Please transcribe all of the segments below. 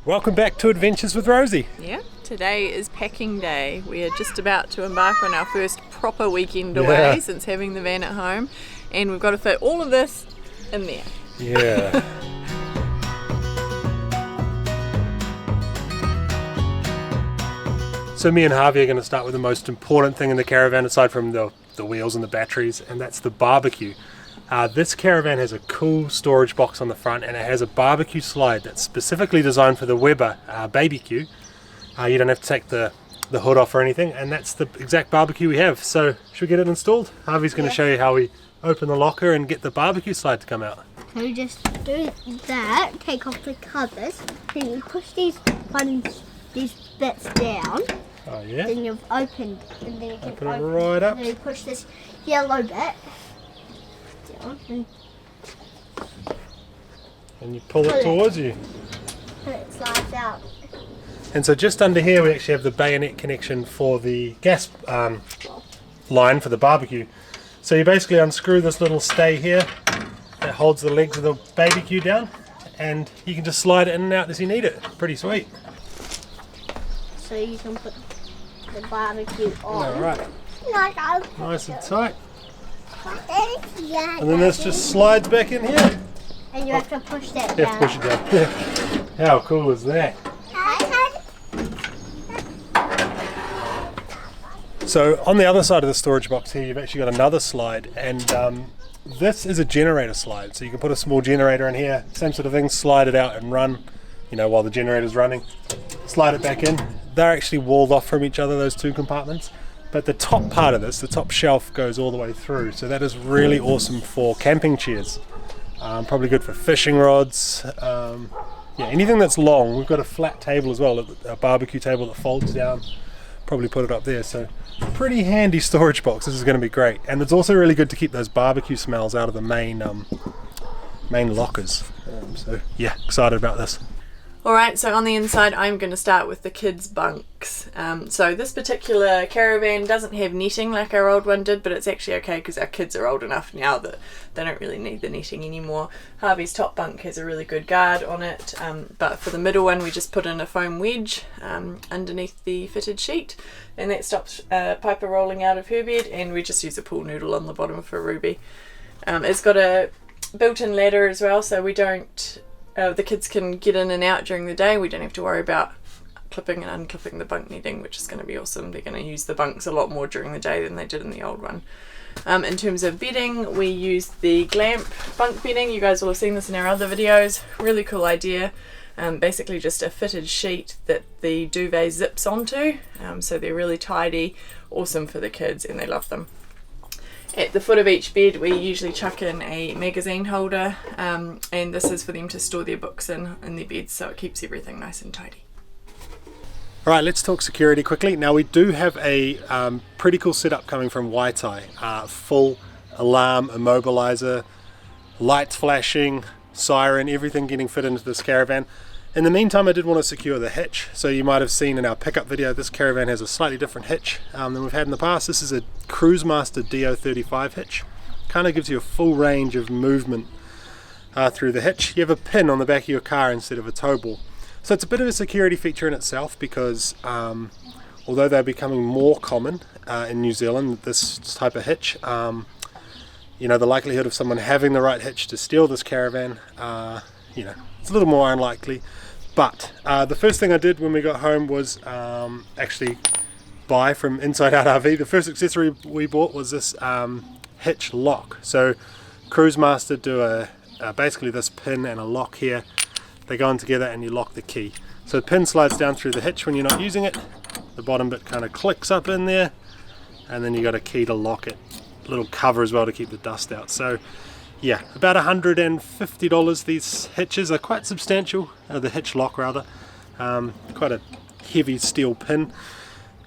Welcome back to Adventures with Rosie. Yeah, today is packing day. We are just about to embark on our first proper weekend away since having the van at home, and we've got to fit all of this in there. Yeah. So me and Harvey are going to start with the most important thing in the caravan aside from the wheels and the batteries, and that's the barbecue. This caravan has a cool storage box on the front, and it has a barbecue slide that's specifically designed for the Weber BBQ. You don't have to take the hood off or anything, and that's the exact barbecue we have. So should we get it installed? Harvey's going to show you how we open the locker and get the barbecue slide to come out. So you just do that, take off the covers, then you push these buttons, these bits down. Oh yeah. Then you've opened, and then you can Open it right up. And then you push this yellow bit down, And you pull it towards you. and it slides out. And so just under here we actually have the bayonet connection for the gas line for the barbecue. So you basically unscrew this little stay here that holds the legs of the barbecue down, and you can just slide it in and out as you need it. Pretty sweet. So you can put the barbecue on. Alright, nice and tight. Yeah. And then this just slides back in here. And you have to push that You down. have to push it down. How cool is that? So on the other side of the storage box here, you've actually got another slide, and this is a generator slide. So you can put a small generator in here, same sort of thing, slide it out and run, while the generator's running. Slide it back in. They're actually walled off from each other, those two compartments. But the top part of this, the top shelf, goes all the way through. So that is really awesome for camping chairs. Probably good for fishing rods. Anything that's long. We've got a flat table as well, a barbecue table that folds down. Probably put it up there. So pretty handy storage box. This is going to be great. And it's also really good to keep those barbecue smells out of the main lockers. Excited about this. Alright, so on the inside I'm going to start with the kids' bunks. So this particular caravan doesn't have netting like our old one did, but it's actually okay because our kids are old enough now that they don't really need the netting anymore. Harvey's top bunk has a really good guard on it, but for the middle one we just put in a foam wedge underneath the fitted sheet, and that stops Piper rolling out of her bed, and we just use a pool noodle on the bottom for Ruby. It's got a built-in ladder as well, so we don't the kids can get in and out during the day. We don't have to worry about clipping and unclipping the bunk netting, which is going to be awesome. They're going to use the bunks a lot more during the day than they did in the old one. In terms of bedding, we use the Glamp bunk bedding. You guys will have seen this in our other videos. Really cool idea. Basically just a fitted sheet that the duvet zips onto. So they're really tidy, awesome for the kids, and they love them. At the foot of each bed we usually chuck in a magazine holder, and this is for them to store their books in their beds, so it keeps everything nice and tidy. Alright, let's talk security quickly. Now we do have a pretty cool setup coming from Waitai. Full alarm, immobilizer, lights flashing, siren, everything getting fit into this caravan. In the meantime, I did want to secure the hitch. So you might have seen in our pickup video, this caravan has a slightly different hitch than we've had in the past. This is a Cruisemaster DO35 hitch. Kind of gives you a full range of movement through the hitch. You have a pin on the back of your car instead of a tow ball. So it's a bit of a security feature in itself because although they're becoming more common in New Zealand, this type of hitch, the likelihood of someone having the right hitch to steal this caravan, it's a little more unlikely. But the first thing I did when we got home was actually buy from InsideOut RV. The first accessory we bought was this hitch lock. So Cruisemaster do basically this pin and a lock here. They go on together and you lock the key. So the pin slides down through the hitch when you're not using it. The bottom bit kind of clicks up in there, and then you got a key to lock it. A little cover as well to keep the dust out. So yeah, about $150. These hitches are quite substantial, the hitch lock rather. Quite a heavy steel pin,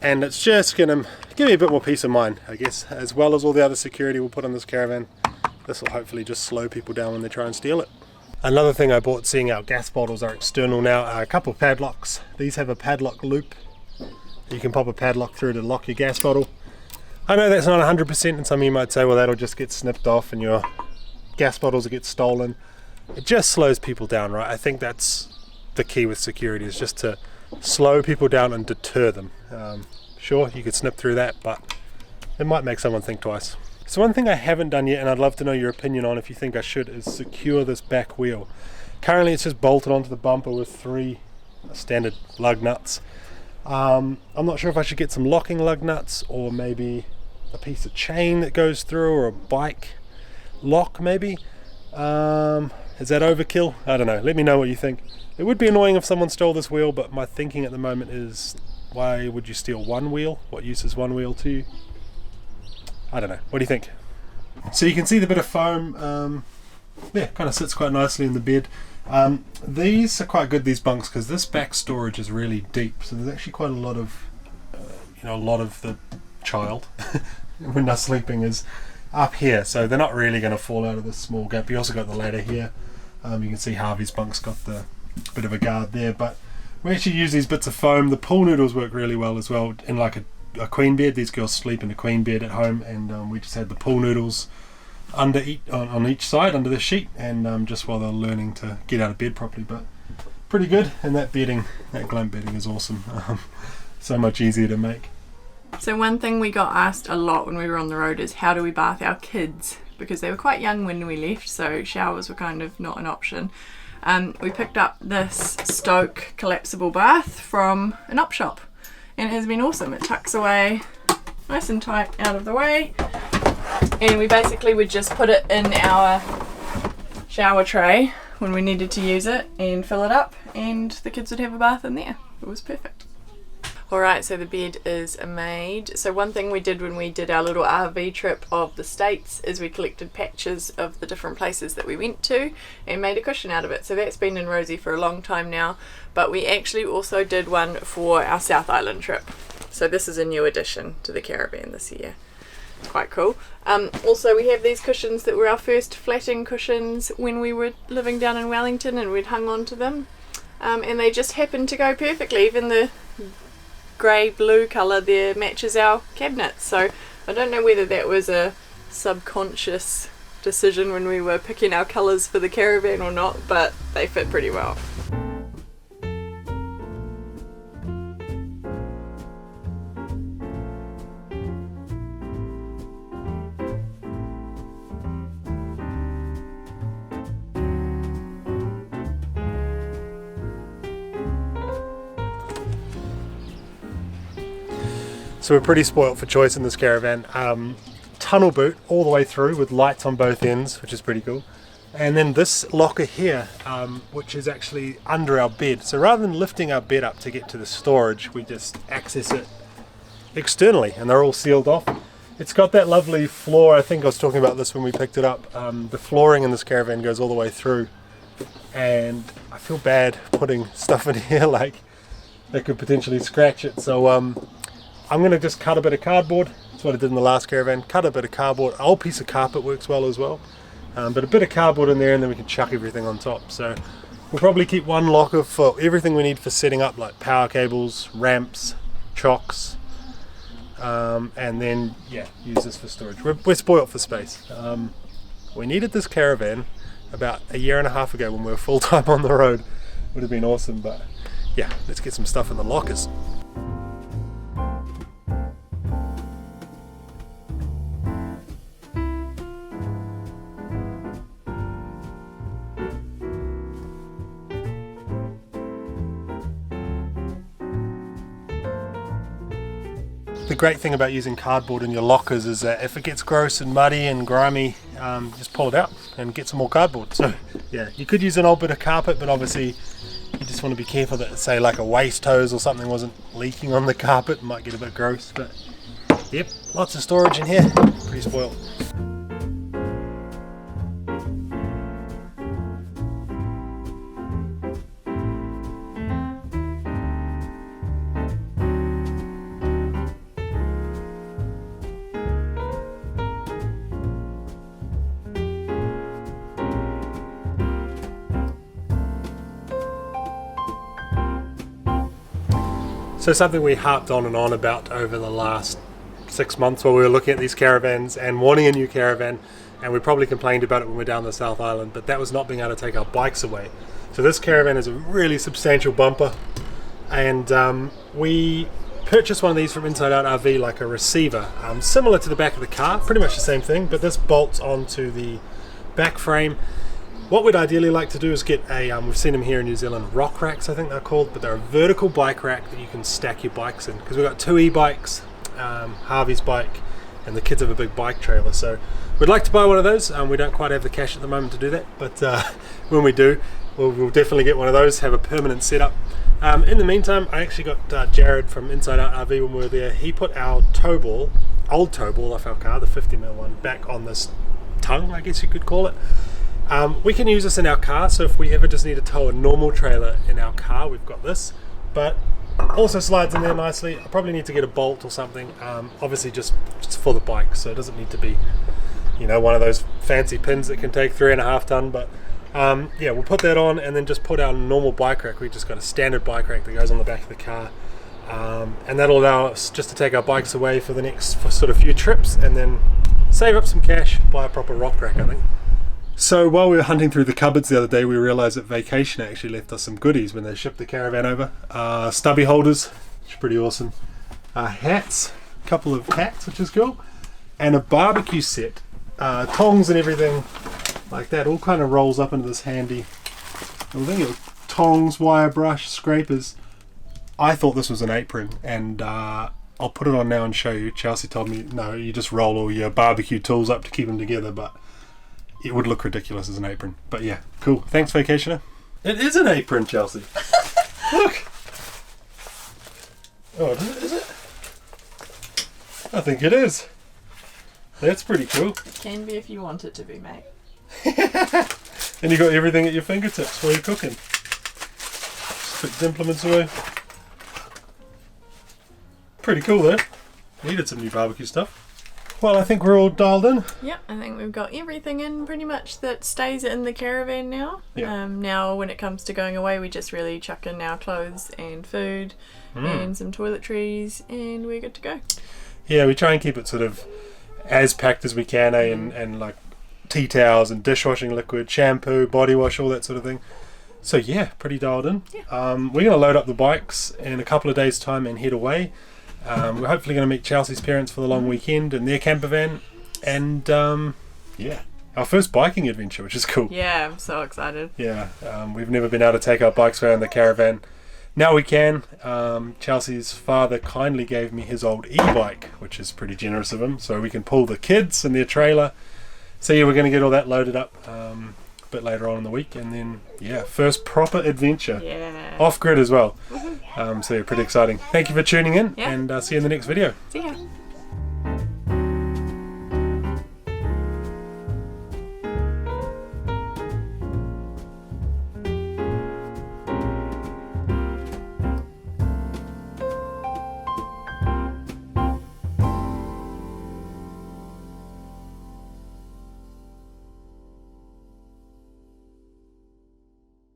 and it's just going to give me a bit more peace of mind, I guess, as well as all the other security we'll put on this caravan. This will hopefully just slow people down when they try and steal it. Another thing I bought, seeing our gas bottles are external now, are a couple of padlocks. These have a padlock loop. You can pop a padlock through to lock your gas bottle. I know that's not 100%, and some of you might say, well, that'll just get snipped off and your gas bottles will get stolen. It just slows people down, right? I think that's the key with security, is just to slow people down and deter them. Sure, you could snip through that, but it might make someone think twice. So one thing I haven't done yet, and I'd love to know your opinion on if you think I should, is secure this back wheel. Currently it's just bolted onto the bumper with 3 standard lug nuts. I'm not sure if I should get some locking lug nuts, or maybe a piece of chain that goes through, or a bike lock maybe. Is that overkill? I don't know. Let me know what you think. It would be annoying if someone stole this wheel, but my thinking at the moment is, why would you steal one wheel? What use is one wheel to you? I don't know. What do you think? So you can see the bit of foam, yeah, kind of sits quite nicely in the bed. These are quite good, these bunks, because this back storage is really deep, so there's actually quite a lot of a lot of the child when they're sleeping is up here, so they're not really going to fall out of this small gap. You also got the ladder here. You can see Harvey's bunk's got the bit of a guard there, but we actually use these bits of foam. The pool noodles work really well as well in like a queen bed. These girls sleep in a queen bed at home, and we just had the pool noodles on each side under the sheet, and just while they're learning to get out of bed properly. But pretty good. And that bedding, that glump bedding, is awesome. So much easier to make. So one thing we got asked a lot when we were on the road is, how do we bath our kids? Because they were quite young when we left, so showers were kind of not an option. We picked up this Stoke collapsible bath from an op shop, and it has been awesome. It tucks away nice and tight out of the way, and we basically would just put it in our shower tray when we needed to use it and fill it up, and the kids would have a bath in there. It was perfect. Alright, so the bed is made. So one thing we did when we did our little RV trip of the States is we collected patches of the different places that we went to and made a cushion out of it. So that's been in Rosie for a long time now, but we actually also did one for our South Island trip. So this is a new addition to the caravan this year. Quite cool. Also we have these cushions that were our first flatting cushions when we were living down in Wellington, and we'd hung on to them. And they just happened to go perfectly. Even the grey blue colour there matches our cabinet, so I don't know whether that was a subconscious decision when we were picking our colours for the caravan or not, but they fit pretty well. So we're pretty spoilt for choice in this caravan. Tunnel boot all the way through with lights on both ends, which is pretty cool. And then this locker here, which is actually under our bed. So rather than lifting our bed up to get to the storage, we just access it externally, and they're all sealed off. It's got that lovely floor. I think I was talking about this when we picked it up. The flooring in this caravan goes all the way through, and I feel bad putting stuff in here like that could potentially scratch it. So I'm going to just cut a bit of cardboard. That's what I did in the last caravan. Cut a bit of cardboard. An old piece of carpet works well as well. But a bit of cardboard in there, and then we can chuck everything on top. So we'll probably keep one locker for everything we need for setting up, like power cables, ramps, chocks, and then yeah, use this for storage. We're spoilt for space. We needed this caravan about a year and a half ago when we were full-time on the road. Would have been awesome, but yeah, let's get some stuff in the lockers. The great thing about using cardboard in your lockers is that if it gets gross and muddy and grimy, just pull it out and get some more cardboard. So yeah, you could use an old bit of carpet, but obviously you just want to be careful that, say, like a waste hose or something wasn't leaking on the carpet. It might get a bit gross, but yep, lots of storage in here. Pretty spoiled. So something we harped on and on about over the last 6 months while we were looking at these caravans and wanting a new caravan, and we probably complained about it when we were down the South Island, but that was not being able to take our bikes away. So this Caravan is a really substantial bumper, and we purchased one of these from InsideOut RV, like a receiver, similar to the back of the car, pretty much the same thing, but this bolts onto the back frame. What we'd ideally like to do is get a, we've seen them here in New Zealand, rock racks I think they're called, but they're a vertical bike rack that you can stack your bikes in, because we've got 2 e-bikes, Harvey's bike, and the kids have a big bike trailer, so we'd like to buy one of those. We don't quite have the cash at the moment to do that, but when we do, we'll definitely get one of those, have a permanent setup. In the meantime, I actually got Jared from InsideOut RV when we were there. He put our tow ball, old tow ball off our car, the 50mm one, back on this tongue, I guess you could call it. We can use this in our car, so if we ever just need to tow a normal trailer in our car, we've got this. But also slides in there nicely. I probably need to get a bolt or something, obviously just for the bike, so it doesn't need to be, you know, one of those fancy pins that can take 3.5 ton, but yeah, we'll put that on and then just put our normal bike rack. We just got a standard bike rack that goes on the back of the car, and that'll allow us just to take our bikes away for the next sort of few trips and then save up some cash, buy a proper rock rack, I think. So while we were hunting through the cupboards the other day, we realised that Vacationer actually left us some goodies when they shipped the Caravan over. Stubby holders, which is pretty awesome. Hats, a couple of hats, which is cool. And a barbecue set. Tongs and everything like that all kind of rolls up into this handy little thing. Tongs, wire brush, scrapers. I thought this was an apron, and I'll put it on now and show you. Chelsea told me, no, you just roll all your barbecue tools up to keep them together, but it would look ridiculous as an apron. But yeah, cool. Thanks, Vacationer. It is an apron, Chelsea. Look. Oh, is it? I think it is. That's pretty cool. It can be if you want it to be, mate. And you got everything at your fingertips while you're cooking. Just put the implements away. Pretty cool though. Needed some new barbecue stuff. Well, I think we're all dialed in. Yep, I think we've got everything in pretty much that stays in the Caravan now. Yeah. Now when it comes to going away, we just really chuck in our clothes and food and some toiletries, and we're good to go. Yeah, we try and keep it sort of as packed as we can, and like tea towels and dishwashing liquid, shampoo, body wash, all that sort of thing. So yeah, pretty dialed in. Yeah. We're going to load up the bikes in a couple of days' time and head away. We're hopefully going to meet Chelsea's parents for the long weekend in their camper van, and yeah, our first biking adventure, which is cool. Yeah, I'm so excited. Yeah, we've never been able to take our bikes around the Caravan. Now we can. Chelsea's father kindly gave me his old e-bike, which is pretty generous of him, so we can pull the kids and their trailer. So yeah, we're going to get all that loaded up a bit later on in the week, and then yeah, first proper adventure. Yeah. Off grid as well. So yeah, pretty exciting. Thank you for tuning in, Yeah. and see you in the next video. See ya.